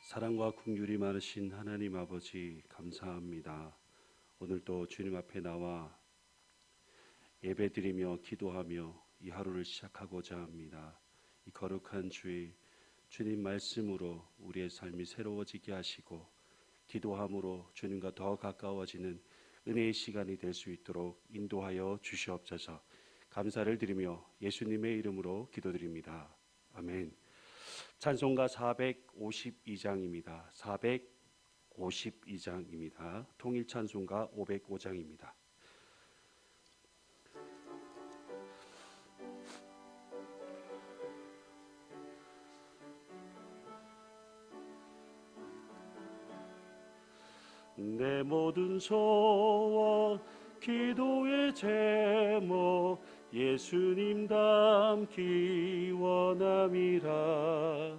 사랑과 긍휼이 많으신 하나님 아버지 감사합니다. 오늘도 주님 앞에 나와 예배드리며 기도하며 이 하루를 시작하고자 합니다. 이 거룩한 주일 주님 말씀으로 우리의 삶이 새로워지게 하시고 기도함으로 주님과 더 가까워지는 은혜의 시간이 될 수 있도록 인도하여 주시옵소서. 감사를 드리며 예수님의 이름으로 기도드립니다. 아멘. 찬송가 452장입니다. 452장입니다. 통일 찬송가 505장입니다. 내 모든 소원 기도의 제목 예수님 닮기 원함이라.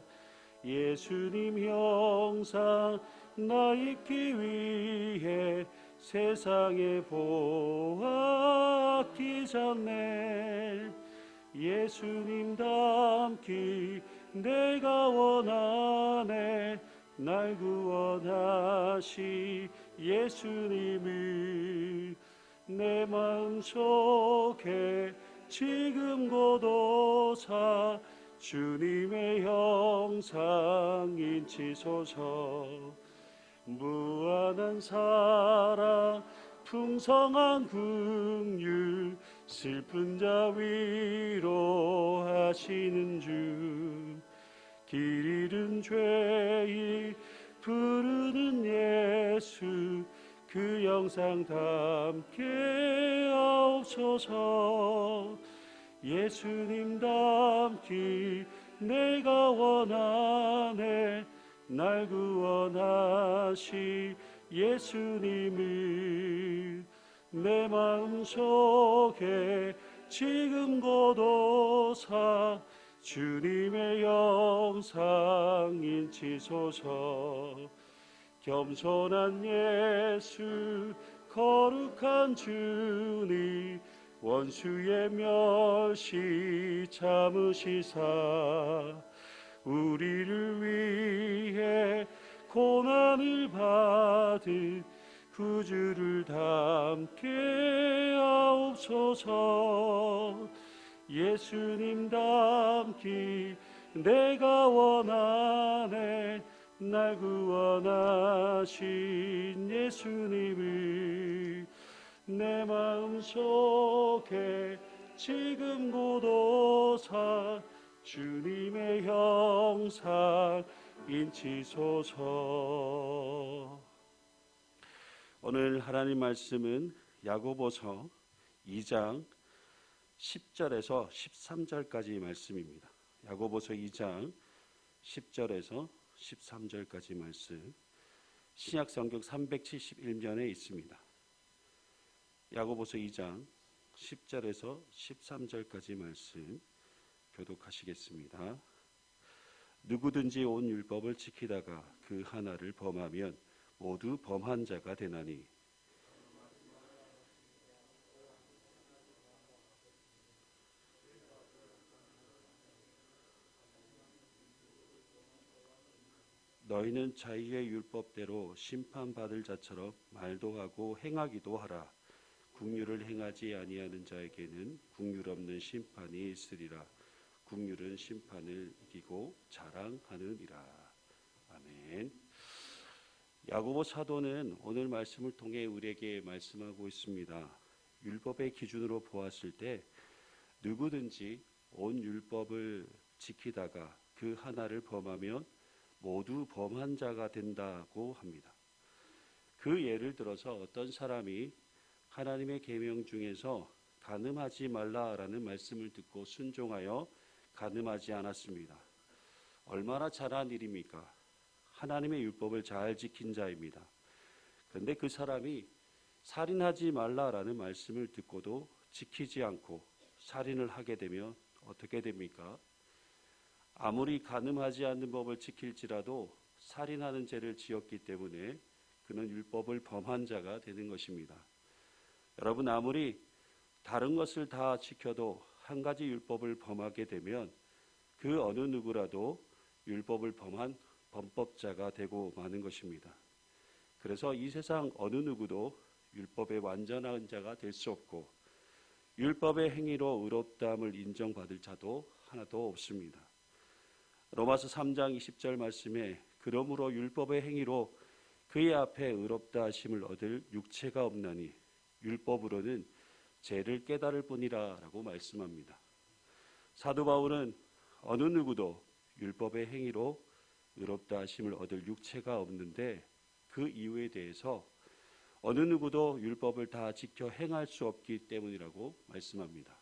예수님 형상 나 입기 위해 세상에 보았기 전에 예수님 닮기 내가 원하네. 날 구원하시 예수님을 내 마음속에 지금 고도사 주님의 형상 인치소서. 무한한 사랑 풍성한 긍휼 슬픈 자 위로하시는 주. 길 잃은 죄인 부르는 예수 그 영상 담게 하옵소서. 예수님 닮기 내가 원하네. 날 구원하시 예수님을 내 마음속에 지금 고도사 주님의 영상 인치소서. 겸손한 예수 거룩한 주님 원수의 멸시 참으시사 우리를 위해 고난을 받은 구주를 담게 하옵소서. 예수님 닮기 내가 원하네. 날 구원하신 예수님을 내 마음속에 지금 고도사 주님의 형상 인치소서. 오늘 하나님 말씀은 야고보서 2장 10절에서 13절까지 말씀입니다. 야고보서 2장 10절에서 13절까지 말씀, 신약 성경 371면에 있습니다. 야고보서 2장 10절에서 13절까지 말씀 교독하시겠습니다. 누구든지 온 율법을 지키다가 그 하나를 범하면 모두 범한 자가 되나니 너희는 자기의 율법대로 심판받을 자처럼 말도 하고 행하기도 하라. 긍휼을 행하지 아니하는 자에게는 긍휼 없는 심판이 있으리라. 긍휼은 심판을 이기고 자랑하느니라. 아멘. 야고보 사도는 오늘 말씀을 통해 우리에게 말씀하고 있습니다. 율법의 기준으로 보았을 때 누구든지 온 율법을 지키다가 그 하나를 범하면 모두 범한 자가 된다고 합니다. 그 예를 들어서 어떤 사람이 하나님의 계명 중에서 간음하지 말라라는 말씀을 듣고 순종하여 간음하지 않았습니다. 얼마나 잘한 일입니까? 하나님의 율법을 잘 지킨 자입니다. 그런데 그 사람이 살인하지 말라라는 말씀을 듣고도 지키지 않고 살인을 하게 되면 어떻게 됩니까? 아무리 간음하지 않는 법을 지킬지라도 살인하는 죄를 지었기 때문에 그는 율법을 범한 자가 되는 것입니다. 여러분, 아무리 다른 것을 다 지켜도 한 가지 율법을 범하게 되면 그 어느 누구라도 율법을 범한 범법자가 되고 마는 것입니다. 그래서 이 세상 어느 누구도 율법의 완전한 자가 될 수 없고 율법의 행위로 의롭다함을 인정받을 자도 하나도 없습니다. 로마서 3장 20절 말씀에 그러므로 율법의 행위로 그의 앞에 의롭다 하심을 얻을 육체가 없나니 율법으로는 죄를 깨달을 뿐이라 라고 말씀합니다. 사도 바울은 어느 누구도 율법의 행위로 의롭다 하심을 얻을 육체가 없는데 그 이유에 대해서 어느 누구도 율법을 다 지켜 행할 수 없기 때문이라고 말씀합니다.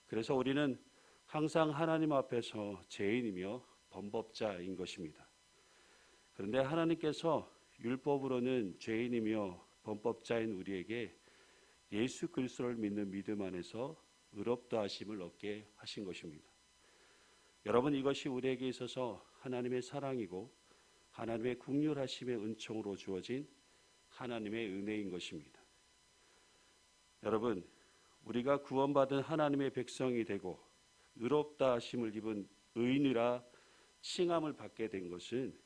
그래서 우리는 항상 하나님 앞에서 죄인이며 범법자인 것입니다. 그런데 하나님께서 율법으로는 죄인이며 범법자인 우리에게 예수 그리스도를 믿는 믿음 안에서 의롭다 하심을 얻게 하신 것입니다. 여러분, 이것이 우리에게 있어서 하나님의 사랑이고 하나님의 긍휼하심의 은총으로 주어진 하나님의 은혜인 것입니다. 여러분, 우리가 구원받은 하나님의 백성이 되고 의롭다 하심을 입은 의인이라 칭함을 받게 된 것은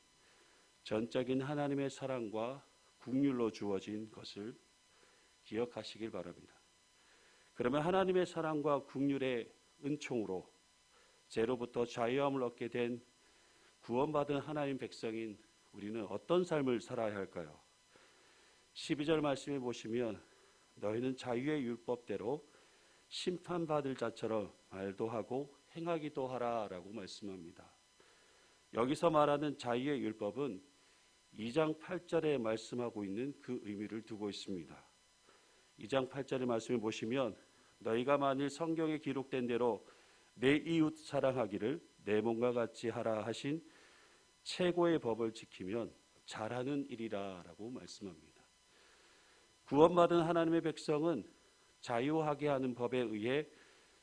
전적인 하나님의 사랑과 긍휼로 주어진 것을 기억하시길 바랍니다. 그러면 하나님의 사랑과 긍휼의 은총으로 죄로부터 자유함을 얻게 된 구원받은 하나님 백성인 우리는 어떤 삶을 살아야 할까요? 12절 말씀에 보시면 너희는 자유의 율법대로 심판받을 자처럼 말도 하고 행하기도 하라 라고 말씀합니다. 여기서 말하는 자유의 율법은 2장 8절에 말씀하고 있는 그 의미를 두고 있습니다. 2장 8절의 말씀을 보시면 너희가 만일 성경에 기록된 대로 내 이웃 사랑하기를 내 몸과 같이 하라 하신 최고의 법을 지키면 잘하는 일이라 라고 말씀합니다. 구원받은 하나님의 백성은 자유하게 하는 법에 의해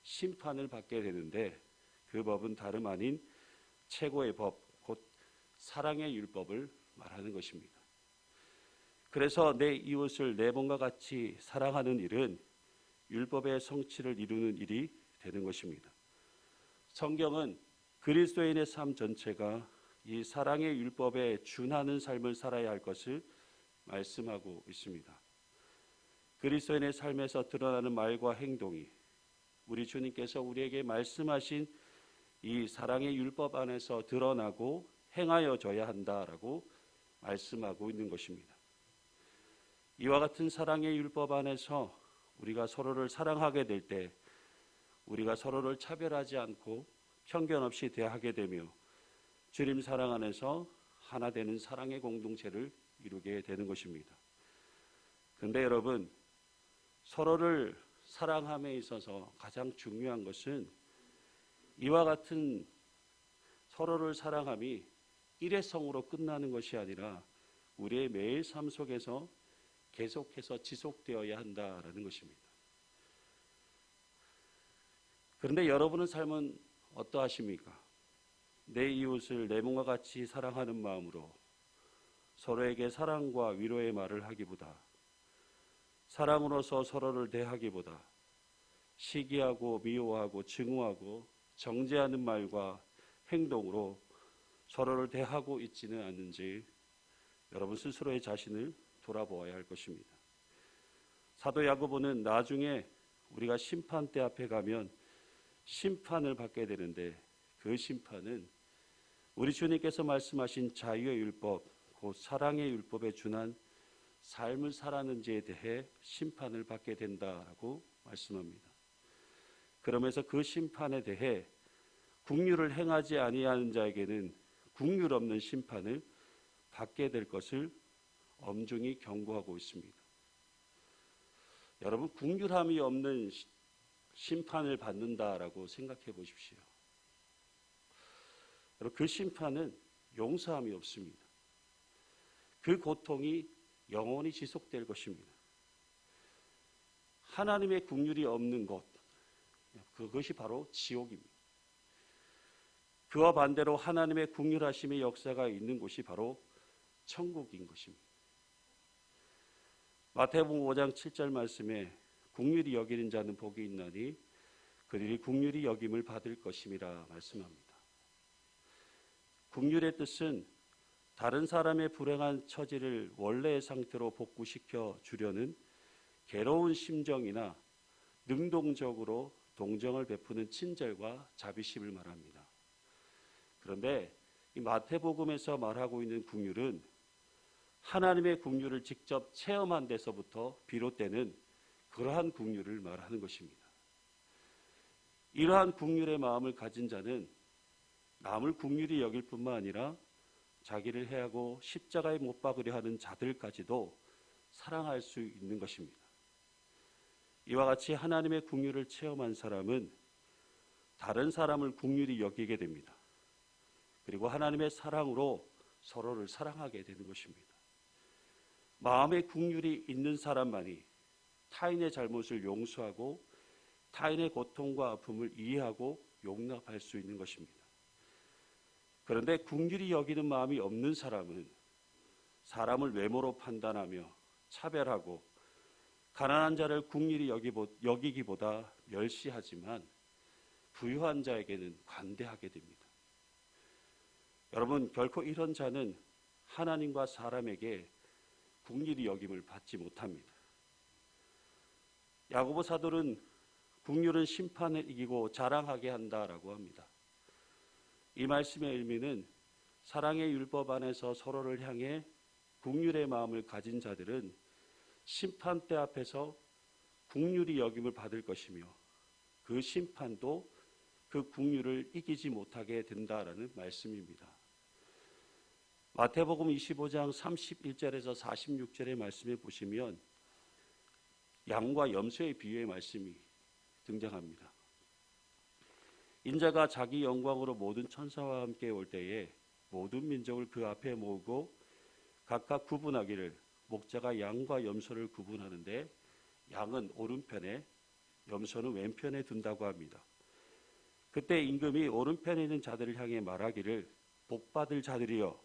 심판을 받게 되는데 그 법은 다름 아닌 최고의 법, 곧 사랑의 율법을 말하는 것입니다. 그래서 내 이웃을 내 몸과 같이 사랑하는 일은 율법의 성취를 이루는 일이 되는 것입니다. 성경은 그리스도인의 삶 전체가 이 사랑의 율법에 준하는 삶을 살아야 할 것을 말씀하고 있습니다. 그리스도인의 삶에서 드러나는 말과 행동이 우리 주님께서 우리에게 말씀하신 이 사랑의 율법 안에서 드러나고 행하여져야 한다라고 말씀하고 있는 것입니다. 이와 같은 사랑의 율법 안에서 우리가 서로를 사랑하게 될 때 우리가 서로를 차별하지 않고 편견 없이 대하게 되며 주님 사랑 안에서 하나 되는 사랑의 공동체를 이루게 되는 것입니다. 그런데 여러분, 서로를 사랑함에 있어서 가장 중요한 것은 이와 같은 서로를 사랑함이 일회성으로 끝나는 것이 아니라 우리의 매일 삶 속에서 계속해서 지속되어야 한다라는 것입니다. 그런데 여러분의 삶은 어떠하십니까? 내 이웃을 내 몸과 같이 사랑하는 마음으로 서로에게 사랑과 위로의 말을 하기보다 사랑으로서 서로를 대하기보다 시기하고 미워하고 증오하고 정죄하는 말과 행동으로 서로를 대하고 있지는 않는지 여러분 스스로의 자신을 돌아보아야 할 것입니다. 사도 야고보는 나중에 우리가 심판대 앞에 가면 심판을 받게 되는데 그 심판은 우리 주님께서 말씀하신 자유의 율법, 곧 사랑의 율법에 준한 삶을 살았는지에 대해 심판을 받게 된다라고 말씀합니다. 그러면서 그 심판에 대해 긍휼을 행하지 아니하는 자에게는 긍휼 없는 심판을 받게 될 것을 엄중히 경고하고 있습니다. 여러분, 긍휼함이 없는 심판을 받는다라고 생각해 보십시오. 여러분, 그 심판은 용서함이 없습니다. 그 고통이 영원히 지속될 것입니다. 하나님의 긍휼이 없는 곳, 그것이 바로 지옥입니다. 그와 반대로 하나님의 긍휼하심의 역사가 있는 곳이 바로 천국인 것입니다. 마태복음 5장 7절 말씀에 긍휼히 여기는 자는 복이 있나니 그들이 긍휼히 여김을 받을 것임이라 말씀합니다. 긍휼의 뜻은 다른 사람의 불행한 처지를 원래의 상태로 복구시켜 주려는 괴로운 심정이나 능동적으로 동정을 베푸는 친절과 자비심을 말합니다. 그런데 이 마태복음에서 말하고 있는 긍휼은 하나님의 긍휼을 직접 체험한 데서부터 비롯되는 그러한 긍휼을 말하는 것입니다. 이러한 긍휼의 마음을 가진 자는 남을 긍휼히 여길 뿐만 아니라 자기를 해하고 십자가에 못 박으려 하는 자들까지도 사랑할 수 있는 것입니다. 이와 같이 하나님의 긍휼을 체험한 사람은 다른 사람을 긍휼히 여기게 됩니다. 그리고 하나님의 사랑으로 서로를 사랑하게 되는 것입니다. 마음의 긍휼이 있는 사람만이 타인의 잘못을 용서하고 타인의 고통과 아픔을 이해하고 용납할 수 있는 것입니다. 그런데 긍휼히 여기는 마음이 없는 사람은 사람을 외모로 판단하며 차별하고 가난한 자를 긍휼히 여기기보다 멸시하지만 부유한 자에게는 관대하게 됩니다. 여러분, 결코 이런 자는 하나님과 사람에게 긍휼히 여김을 받지 못합니다. 야고보 사도는 긍휼은 심판을 이기고 자랑하게 한다라고 합니다. 이 말씀의 의미는 사랑의 율법 안에서 서로를 향해 긍휼의 마음을 가진 자들은 심판대 앞에서 긍휼히 여김을 받을 것이며 그 심판도 그 긍휼을 이기지 못하게 된다라는 말씀입니다. 마태복음 25장 31절에서 46절의 말씀에 보시면 양과 염소의 비유의 말씀이 등장합니다. 인자가 자기 영광으로 모든 천사와 함께 올 때에 모든 민족을 그 앞에 모으고 각각 구분하기를 목자가 양과 염소를 구분하는데 양은 오른편에 염소는 왼편에 둔다고 합니다. 그때 임금이 오른편에 있는 자들을 향해 말하기를 복받을 자들이여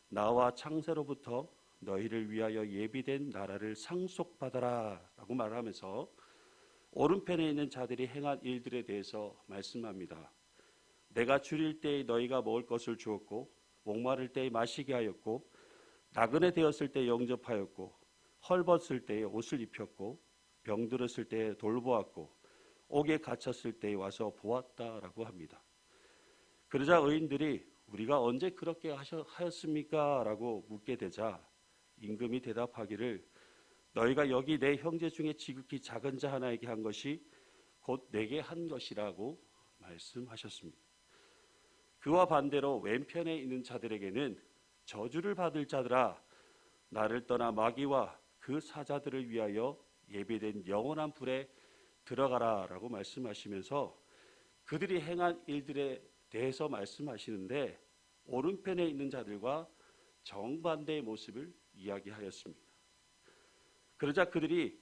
나와 창세로부터 너희를 위하여 예비된 나라를 상속받아라 라고 말하면서 오른편에 있는 자들이 행한 일들에 대해서 말씀합니다. 내가 줄일 때에 너희가 먹을 것을 주었고 목마를 때에 마시게 하였고 나그네 되었을 때 영접하였고 헐벗을 때에 옷을 입혔고 병들었을 때에 돌보았고 옥에 갇혔을 때에 와서 보았다라고 합니다. 그러자 의인들이 우리가 언제 그렇게 하였습니까? 라고 묻게 되자 임금이 대답하기를 너희가 여기 내 형제 중에 지극히 작은 자 하나에게 한 것이 곧 내게 한 것이라고 말씀하셨습니다. 그와 반대로 왼편에 있는 자들에게는 저주를 받을 자들아 나를 떠나 마귀와 그 사자들을 위하여 예비된 영원한 불에 들어가라 라고 말씀하시면서 그들이 행한 일들에 대해서 말씀하시는데 오른편에 있는 자들과 정반대의 모습을 이야기하였습니다. 그러자 그들이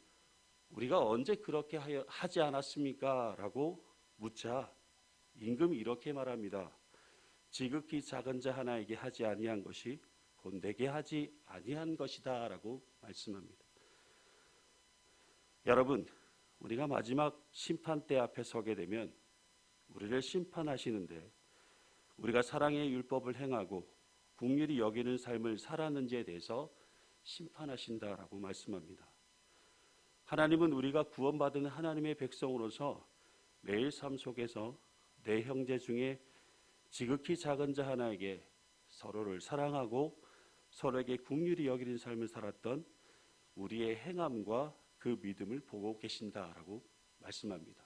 우리가 언제 그렇게 하지 않았습니까? 라고 묻자 임금이 이렇게 말합니다. 지극히 작은 자 하나에게 하지 아니한 것이 곧 내게 하지 아니한 것이다 라고 말씀합니다. 여러분, 우리가 마지막 심판대 앞에 서게 되면 우리를 심판하시는데 우리가 사랑의 율법을 행하고 긍휼히 여기는 삶을 살았는지에 대해서 심판하신다라고 말씀합니다. 하나님은 우리가 구원받은 하나님의 백성으로서 매일 삶 속에서 내 형제 중에 지극히 작은 자 하나에게 서로를 사랑하고 서로에게 긍휼히 여기는 삶을 살았던 우리의 행함과 그 믿음을 보고 계신다라고 말씀합니다.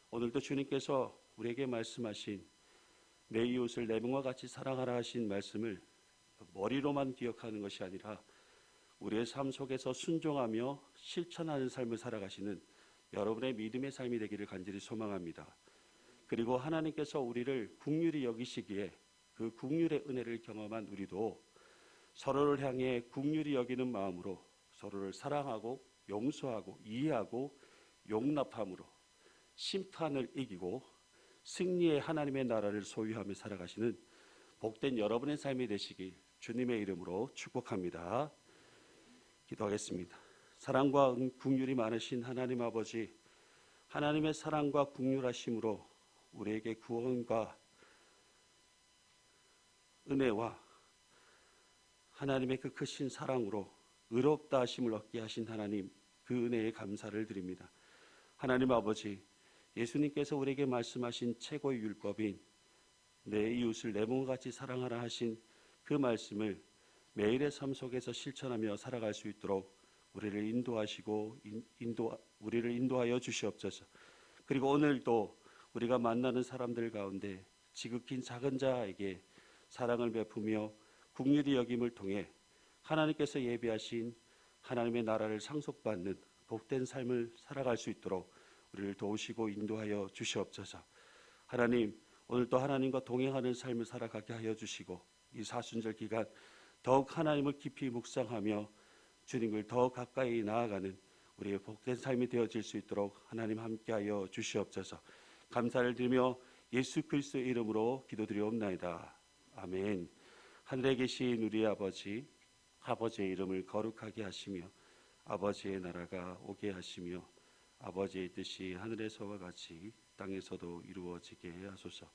오늘도 주님께서 우리에게 말씀하신 내 이웃을 내 몸과 같이 사랑하라 하신 말씀을 머리로만 기억하는 것이 아니라 우리의 삶 속에서 순종하며 실천하는 삶을 살아가시는 여러분의 믿음의 삶이 되기를 간절히 소망합니다. 그리고 하나님께서 우리를 긍휼히 여기시기에 그 긍휼의 은혜를 경험한 우리도 서로를 향해 긍휼히 여기는 마음으로 서로를 사랑하고 용서하고 이해하고 용납함으로 심판을 이기고 승리의 하나님의 나라를 소유하며 살아가시는 복된 여러분의 삶이 되시길 주님의 이름으로 축복합니다. 기도하겠습니다. 사랑과 긍휼이 많으신 하나님 아버지, 하나님의 사랑과 긍휼하심으로 우리에게 구원과 은혜와 하나님의 그 크신 사랑으로 의롭다 하심을 얻게 하신 하나님, 그 은혜에 감사를 드립니다. 하나님 아버지, 예수님께서 우리에게 말씀하신 최고의 율법인 내 이웃을 내 몸과 같이 사랑하라 하신 그 말씀을 매일의 삶 속에서 실천하며 살아갈 수 있도록 우리를 인도하시고 우리를 인도하여 주시옵소서. 그리고 오늘도 우리가 만나는 사람들 가운데 지극히 작은 자에게 사랑을 베푸며 긍휼히 여김을 통해 하나님께서 예비하신 하나님의 나라를 상속받는 복된 삶을 살아갈 수 있도록 우리를 도우시고 인도하여 주시옵소서. 하나님, 오늘도 하나님과 동행하는 삶을 살아가게 하여 주시고 이 사순절 기간 더욱 하나님을 깊이 묵상하며 주님을 더 가까이 나아가는 우리의 복된 삶이 되어질 수 있도록 하나님 함께하여 주시옵소서. 감사를 드리며 예수 그리스도의 이름으로 기도드리옵나이다. 아멘. 하늘에 계신 우리 아버지, 아버지의 이름을 거룩하게 하시며 아버지의 나라가 오게 하시며 아버지의 뜻이 하늘에서와 같이 땅에서도 이루어지게 하소서.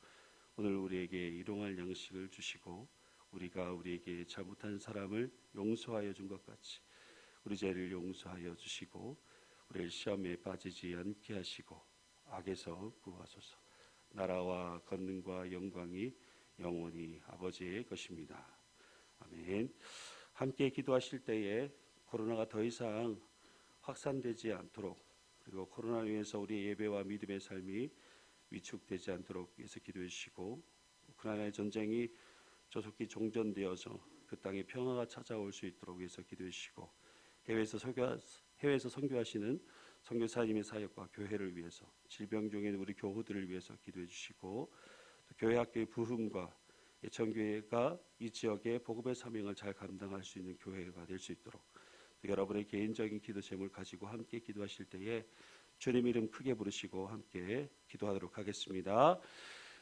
오늘 우리에게 일용할 양식을 주시고 우리가 우리에게 잘못한 사람을 용서하여 준 것 같이 우리 죄를 용서하여 주시고 우리를 시험에 빠지지 않게 하시고 악에서 구하소서. 나라와 권능과 영광이 영원히 아버지의 것입니다. 아멘. 함께 기도하실 때에 코로나가 더 이상 확산되지 않도록 그리고 코로나로 인해서 우리의 예배와 믿음의 삶이 위축되지 않도록 위해서 기도해 주시고 우크라이나의 전쟁이 조속히 종전되어서 그 땅에 평화가 찾아올 수 있도록 위해서 기도해 주시고 해외에서 선교하시는 선교사님의 사역과 교회를 위해서 질병 중에 있는 우리 교우들을 위해서 기도해 주시고 또 교회 학교의 부흥과 예천교회가 이 지역의 복음의 사명을 잘 감당할 수 있는 교회가 될 수 있도록 또 여러분의 개인적인 기도 제목을 가지고 함께 기도하실 때에 주님 이름 크게 부르시고 함께 기도하도록 하겠습니다.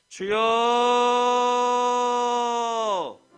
주여